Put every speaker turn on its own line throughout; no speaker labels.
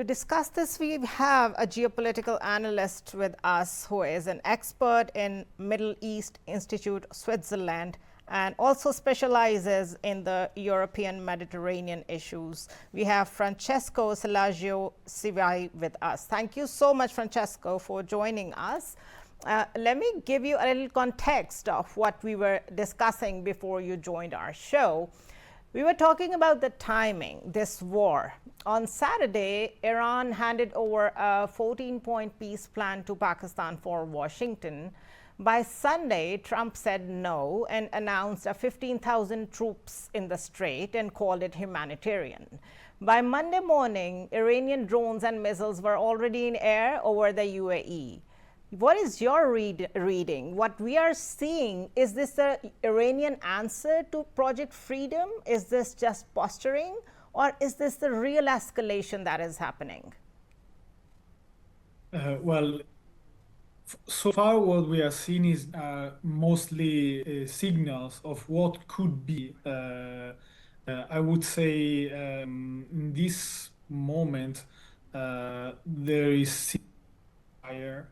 To discuss this, we have a geopolitical analyst with us who is an expert in Middle East Institute, Switzerland, and also specializes in the European Mediterranean issues. We have Francesco Salesio Schiavi with us. Thank you so much, Francesco, for joining us. Let me give you a little context of what we were discussing before you joined our show. We were talking about the timing, this war. On Saturday, Iran handed over a 14-point peace plan to Pakistan for Washington. By Sunday, Trump said no and announced a 15,000 troops in the strait and called it humanitarian. By Monday morning, Iranian drones and missiles were already in air over the UAE. What is your reading? What we are seeing, is this the Iranian answer to Project Freedom? Is this just posturing? Or is this the real escalation that is happening?
So far what we are seeing is mostly signals of what could be. I would say in this moment there is fire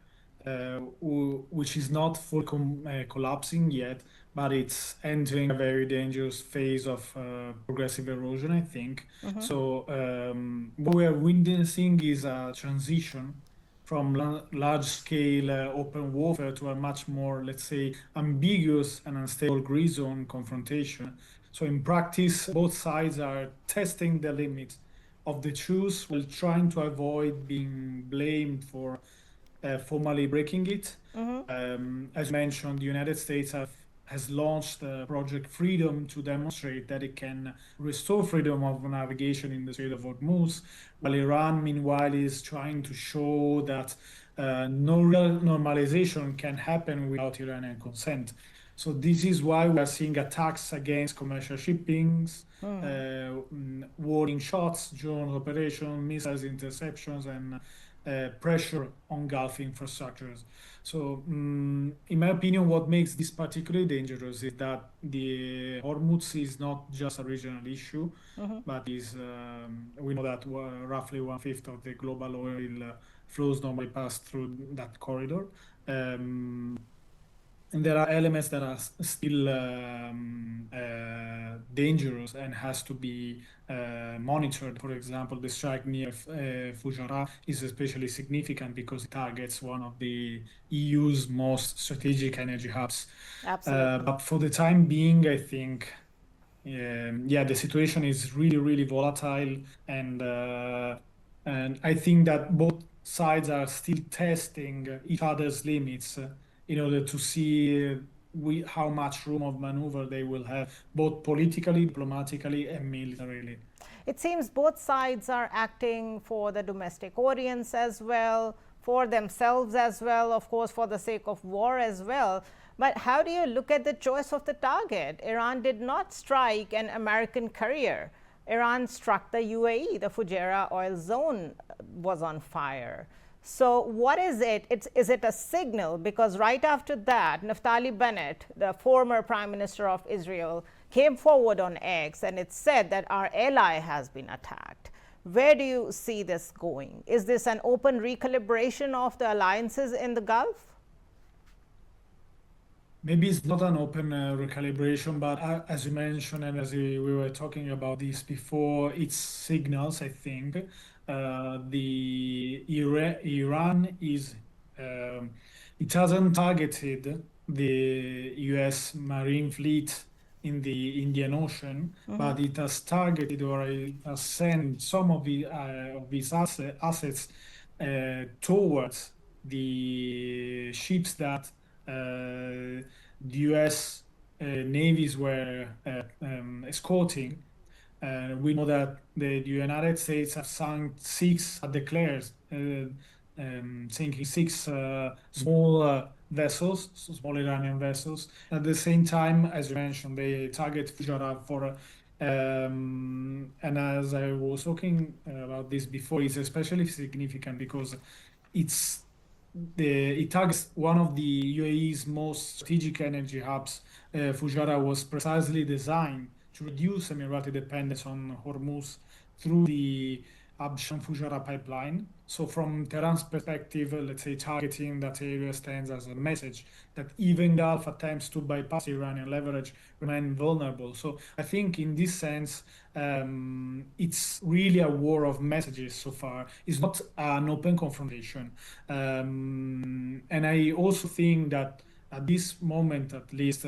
which is not fully collapsing yet, but it's entering a very dangerous phase of progressive erosion, I think. So what we are witnessing is a transition from large-scale open warfare to a much more, let's say, ambiguous and unstable gray zone confrontation. So in practice, both sides are testing the limits of the truce while trying to avoid being blamed for formally breaking it. As mentioned, the United States has launched Project Freedom to demonstrate that it can restore freedom of navigation in the Strait of Hormuz, while Iran, meanwhile, is trying to show that no real normalization can happen without Iranian consent. So this is why we are seeing attacks against commercial shippings, warning shots, drone operations, missiles interceptions, and pressure on Gulf infrastructures. So, in my opinion, what makes this particularly dangerous is that the Hormuz is not just a regional issue, but is we know that roughly 1/5 of the global oil flows normally pass through that corridor. And there are elements that are still dangerous and has to be monitored. For example, the strike near Fujairah is especially significant because it targets one of the EU's most strategic energy hubs.
Absolutely.
But for the time being, I think, the situation is really, really volatile, and I think that both sides are still testing each other's limits in order to see how much room of maneuver they will have, both politically, diplomatically, and militarily.
It seems both sides are acting for the domestic audience as well, for themselves as well, of course, for the sake of war as well. But how do you look at the choice of the target? Iran did not strike an American carrier. Iran struck the UAE. The Fujairah oil zone was on fire. So what is it? Is it a signal? Because right after that, Naftali Bennett, the former Prime Minister of Israel, came forward on X and it said that our ally has been attacked. Where do you see this going? Is this an open recalibration of the alliances in the Gulf?
Maybe it's not an open recalibration, but as you mentioned, and as we were talking about this before, it's signals, I think. Iran is, it hasn't targeted the US Marine Fleet in the Indian Ocean, but it has targeted or it has sent some of these assets towards the ships that the US navies were escorting. We know that the United States have sunk declared sinking six small vessels, small Iranian vessels. At the same time, as you mentioned, they target Fujairah for, and as I was talking about this before, it's especially significant because it targets one of the UAE's most strategic energy hubs. Fujairah was precisely designed to reduce Emirati dependence on Hormuz through the Abshan-Fujairah pipeline. So from Tehran's perspective, let's say targeting that area stands as a message that even Gulf attempts to bypass Iranian leverage remain vulnerable. So I think in this sense, it's really a war of messages so far. It's not an open confrontation. And I also think that at this moment, at least,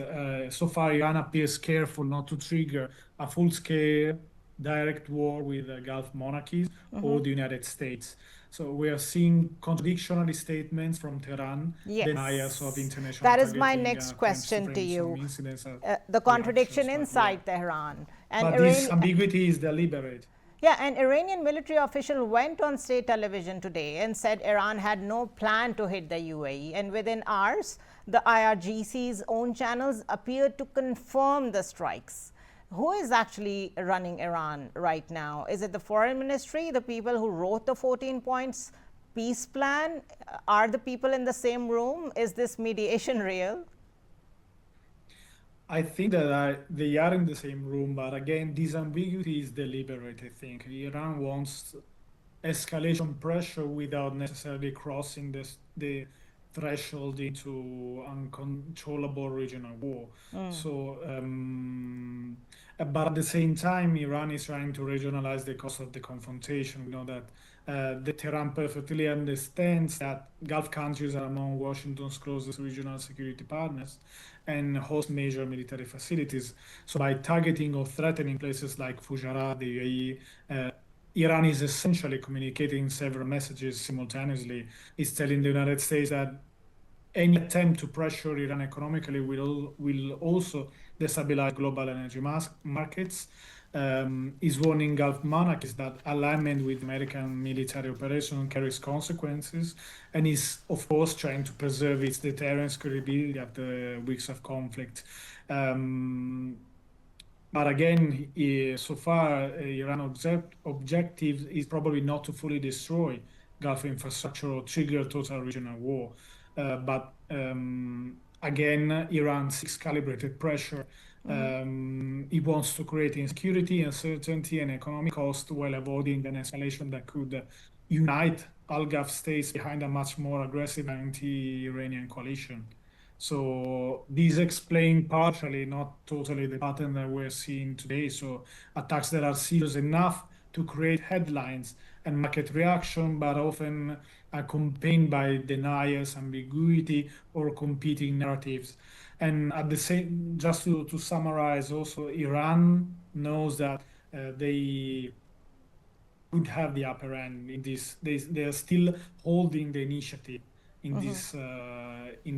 so far, Iran appears careful not to trigger a full-scale direct war with Gulf monarchies or the United States. So we are seeing contradictory statements from Tehran, denials of
Yes,
international
that is my
targeting,
next
attempts to
question to
frame some
you.
incidents as
The
reactions.
contradiction
But yeah,
inside Tehran and
but this
Iran.
ambiguity is deliberate.
Yeah, an Iranian military official went on state television today and said Iran had no plan to hit the UAE. And within hours, the IRGC's own channels appeared to confirm the strikes. Who is actually running Iran right now? Is it the foreign ministry, the people who wrote the 14 points peace plan? Are the people in the same room? Is this mediation real?
I think that they are in the same room, but again, this ambiguity is deliberate, I think. Iran wants escalation pressure without necessarily crossing the threshold into uncontrollable regional war. So, but at the same time, Iran is trying to regionalize the cost of the confrontation. We know that the Tehran perfectly understands that Gulf countries are among Washington's closest regional security partners and host major military facilities. So by targeting or threatening places like Fujairah, the UAE, Iran is essentially communicating several messages simultaneously. It's telling the United States that any attempt to pressure Iran economically will also destabilize global energy markets. Is warning Gulf monarchies that alignment with American military operation carries consequences, and is of course trying to preserve its deterrence credibility after weeks of conflict. But again, so far, Iran's objective is probably not to fully destroy Gulf infrastructure or trigger total regional war. But again, Iran seeks calibrated pressure. It wants to create insecurity, uncertainty, and economic cost while avoiding an escalation that could unite all Gulf states behind a much more aggressive anti-Iranian coalition. So these explain partially, not totally, the pattern that we're seeing today. So attacks that are serious enough to create headlines and market reaction, but often accompanied by denials, ambiguity, or competing narratives. And at the same, just to summarize, also Iran knows that they would have the upper hand in this. They are still holding the initiative in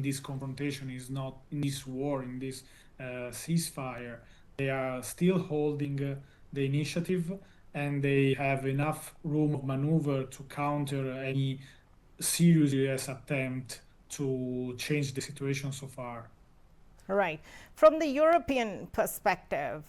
this confrontation. Is not in this war, in this ceasefire. They are still holding the initiative, and they have enough room of maneuver to counter any serious US attempt to change the situation so far.
Right. From the European perspective,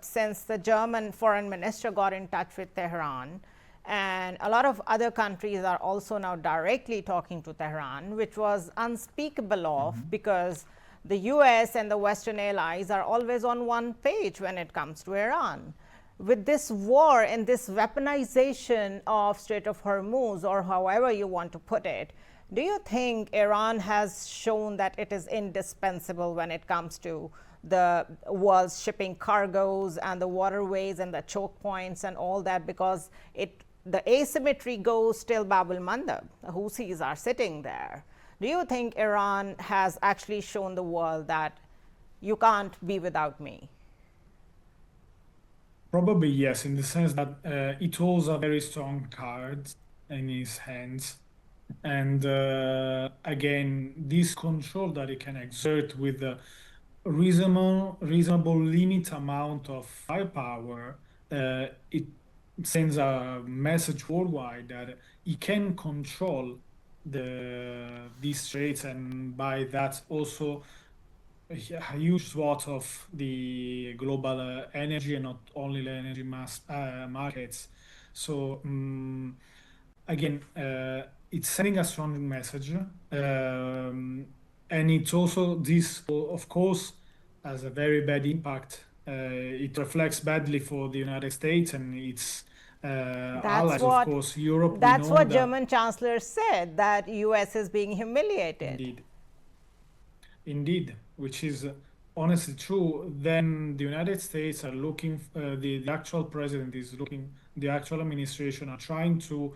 since the German foreign minister got in touch with Tehran, and a lot of other countries are also now directly talking to Tehran, which was unspeakable of because the US and the Western allies are always on one page when it comes to Iran. With this war and this weaponization of Strait of Hormuz, or however you want to put it, do you think Iran has shown that it is indispensable when it comes to the world's shipping cargoes and the waterways and the choke points and all that? Because the asymmetry goes till Bab el Mandab. The Houthis are sitting there. Do you think Iran has actually shown the world that you can't be without me?
Probably yes, in the sense that it holds a very strong card in his hands. And again, this control that it can exert with a reasonable limit amount of firepower, it sends a message worldwide that it can control these straits, and by that also a huge swath of the global energy and not only the energy markets. So again, it's sending a strong message, and it's also this, of course, has a very bad impact. It reflects badly for the United States and its
That's
allies. Of
what
course, Europe, we
that's
know
what
that
German chancellor said, that US is being humiliated.
indeed, which is honestly true. Then the United States are looking, the actual president is looking, the actual administration are trying to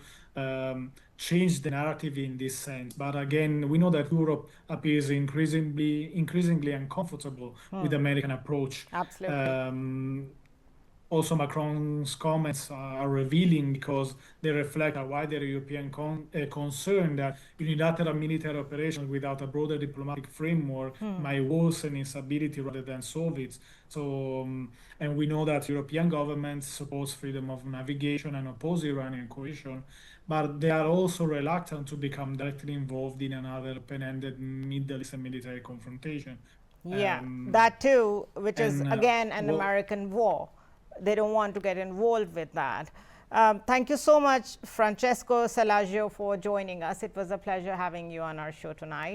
change the narrative in this sense. But again, we know that Europe appears increasingly uncomfortable with the American approach.
Absolutely.
Also, Macron's comments are revealing because they reflect a wider European concern that unilateral military operations without a broader diplomatic framework might worsen instability rather than solve it. So, and we know that European governments support freedom of navigation and oppose Iranian coercion, but they are also reluctant to become directly involved in another open-ended Middle Eastern military confrontation.
Yeah, that too, which is
And
again an
well,
American war. They don't want to get involved with that. Thank you so much, Francesco Salesio, for joining us. It was a pleasure having you on our show tonight.